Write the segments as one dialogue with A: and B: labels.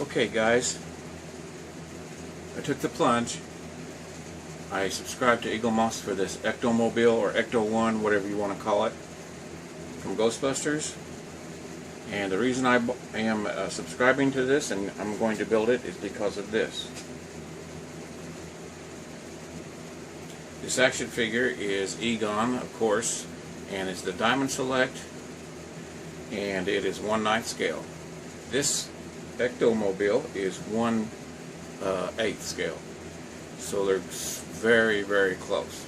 A: Okay guys, I took the plunge. I subscribed to Eaglemoss for this Ectomobile or Ecto 1, whatever you want to call it, from Ghostbusters. And the reason I am subscribing to this and I'm going to build it is because of this. This action figure is Egon, of course, and it's the Diamond Select, and it is 1/9 scale. This Ectomobile is 1/8 scale, so they're very, very close.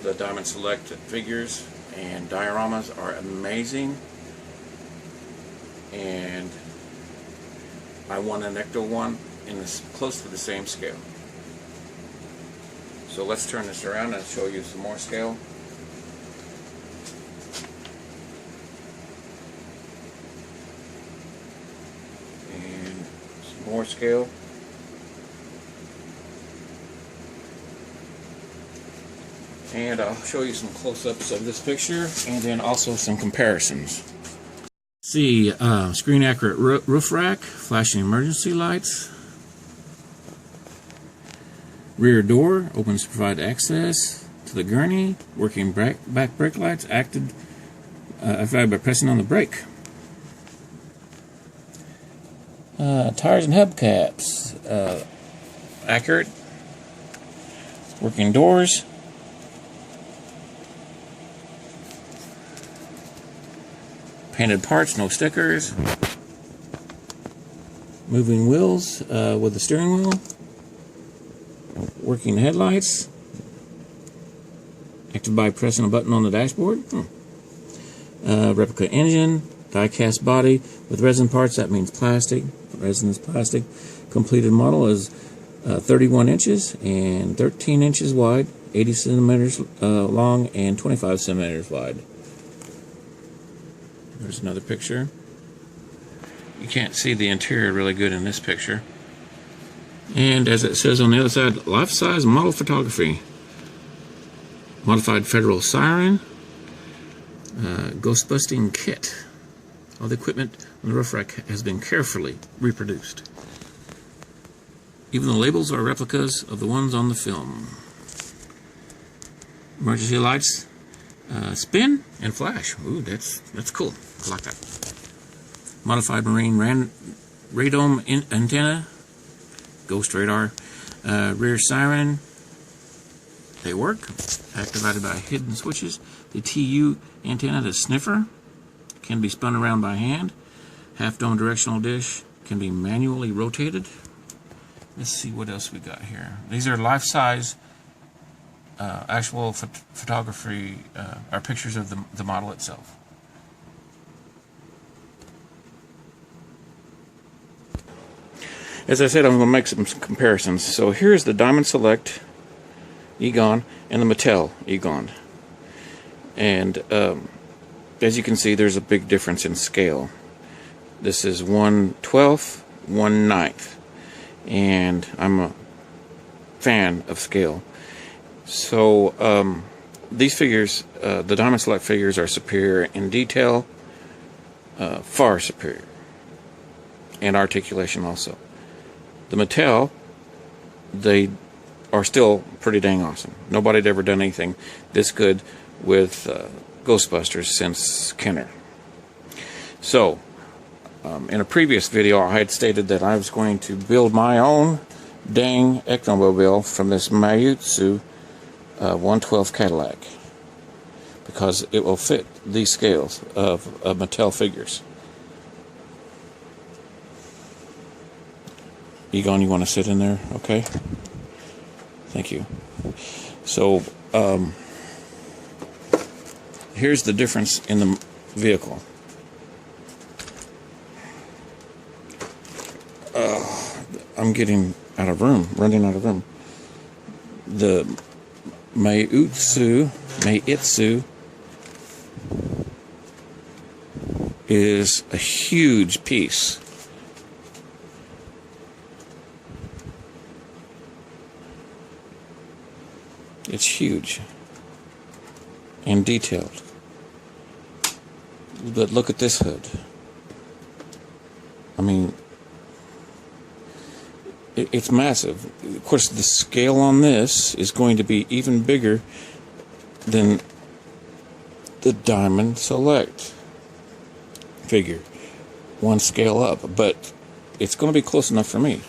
A: The Diamond Select figures and dioramas are amazing, and I want an Ecto 1 in this close to the same scale. So let's turn this around and show you some more scale. And some more scale. And I'll show you some close-ups of this picture and then also some comparisons. See, screen accurate roof rack, flashing emergency lights. Rear door opens to provide access to the gurney. Working back brake lights activated by pressing on the brake. Tires and hubcaps accurate. Working doors. Painted parts, no stickers. Moving wheels with the steering wheel. Working headlights. Active by pressing a button on the dashboard. Replica engine. Die-cast body with resin parts. That means plastic. Resin is plastic. Completed model is 31 inches and 13 inches wide, 80 centimeters long, and 25 centimeters wide. There's another picture. You can't see the interior really good in this picture. And as it says on the other side, life-size model photography. Modified federal siren. Ghostbusting kit. All the equipment on the roof rack has been carefully reproduced. Even the labels are replicas of the ones on the film. Emergency lights. Spin and flash. Ooh, that's cool. I like that. Modified marine radome antenna. Ghost radar. Rear siren. They work. Activated by hidden switches. The TU antenna, the sniffer, can be spun around by hand. Half-dome directional dish can be manually rotated. Let's see what else we got here. These are life-size actual photography, are pictures of the model itself. As I said, I'm going to make some comparisons. So here's the Diamond Select Egon and the Mattel Egon. And as you can see, there's a big difference in scale. This is 1/12, 1/9. And I'm a fan of scale. So these figures, the Diamond Select figures, are superior in detail, far superior, and articulation also. The Mattel, they are still pretty dang awesome. Nobody had ever done anything this good with Ghostbusters since Kenner. So, in a previous video, I had stated that I was going to build my own dang Ectomobile from this Mayutsu 1/12 Cadillac, because it will fit these scales of Mattel figures. Egon, you want to sit in there? Okay. Thank you. So, here's the difference in the vehicle. I'm getting out of room, running out of room. The Mayutsu is a huge piece. It's huge and detailed. But look at this hood. I mean, it's massive. Of course, the scale on this is going to be even bigger than the Diamond Select figure. One scale up, but it's going to be close enough for me.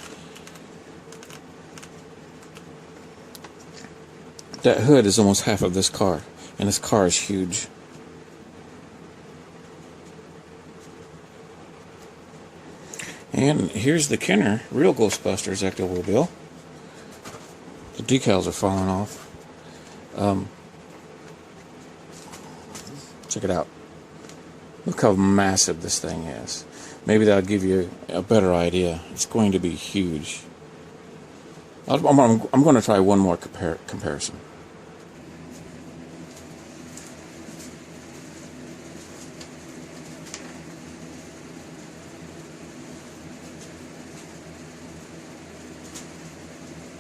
A: That hood is almost half of this car, and this car is huge. And here's the Kenner real Ghostbusters Ectomobile. The decals are falling off. Check it out. Look how massive this thing is. Maybe that'll give you a better idea. It's going to be huge. I'm going to try one more comparison.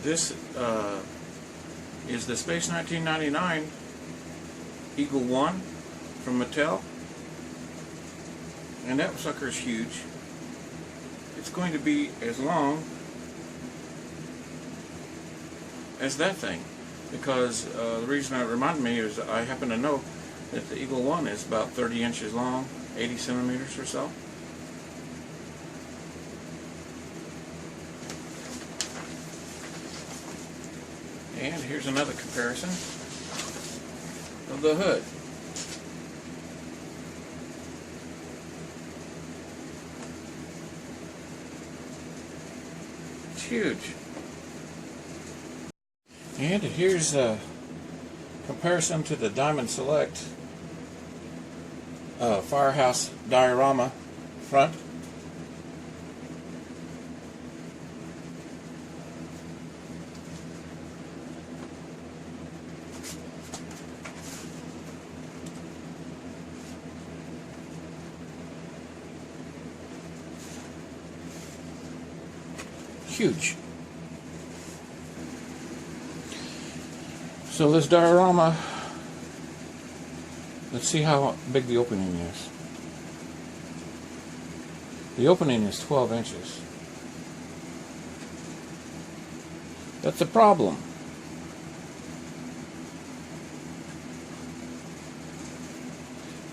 A: This is the Space 1999 Eagle 1 from Mattel. And that sucker is huge. It's going to be as long as that thing. Because the reason it reminded me is I happen to know that the Eagle 1 is about 30 inches long, 80 centimeters or so. And here's another comparison of the hood. It's huge. And here's a comparison to the Diamond Select Firehouse Diorama front. Huge. So this diorama, let's see how big the opening is. The opening is 12 inches. That's a problem.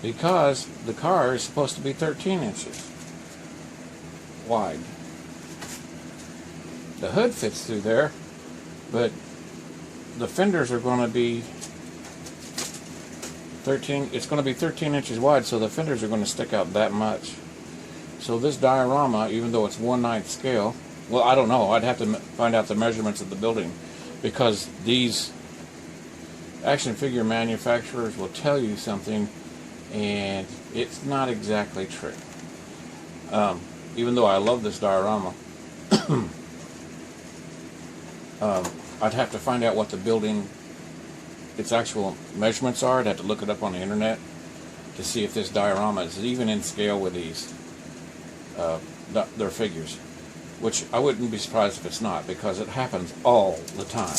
A: Because the car is supposed to be 13 inches wide. The hood fits through there, but the fenders are going to be 13. It's going to be 13 inches wide, so the fenders are going to stick out that much. So this diorama, even though it's 1/9 scale, well, I don't know. I'd have to find out the measurements of the building, because these action figure manufacturers will tell you something, and it's not exactly true. Even though I love this diorama. I'd have to find out what the building, its actual measurements are. I'd have to look it up on the internet to see if this diorama is even in scale with these, their figures. Which I wouldn't be surprised if it's not, because it happens all the time.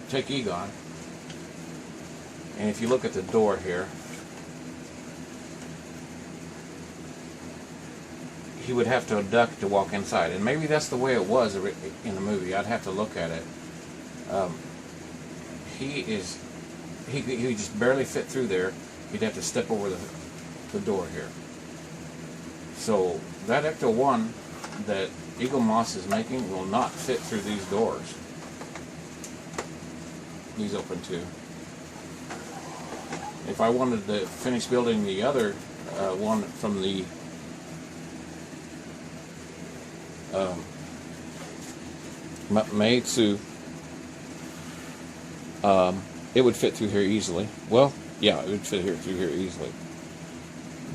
A: Take Egon, and if you look at the door here, he would have to duck to walk inside, and maybe that's the way it was in the movie. I'd have to look at it. He just barely fit through there. He'd have to step over the door here. So that Ecto 1 that Eaglemoss is making will not fit through these doors. These open too. If I wanted to finish building the other one from the Maitsu, it would fit through here easily. Well, yeah, it would fit through here easily.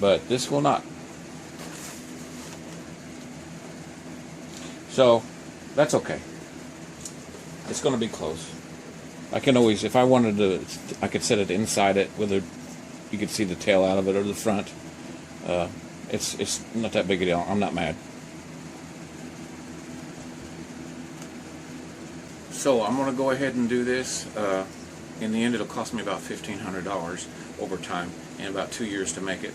A: But this will not. So, that's okay. It's going to be close. I can always, if I wanted to, I could set it inside it, whether you could see the tail out of it or the front. It's not that big a deal. I'm not mad. So I'm going to go ahead and do this. In the end, it'll cost me about $1,500 over time and about 2 years to make it.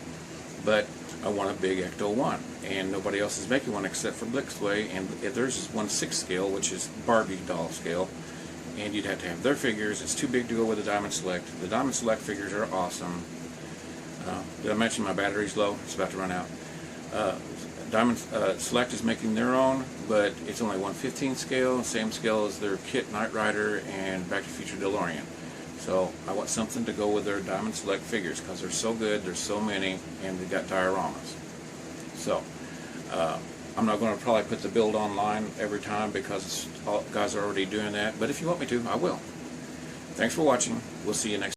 A: But I want a big Ecto 1, and nobody else is making one except for Blixway, and theirs is 1/6 scale, which is Barbie doll scale, and you'd have to have their figures. It's too big to go with the Diamond Select. The Diamond Select figures are awesome. Did I mention my battery's low? It's about to run out. Diamond Select is making their own, but it's only 1/15 scale, same scale as their Kit Knight Rider and Back to the Future DeLorean. So I want something to go with their Diamond Select figures because they're so good, there's so many, and they've got dioramas. So I'm not going to probably put the build online every time because guys are already doing that, but if you want me to, I will. Thanks for watching. We'll see you next time.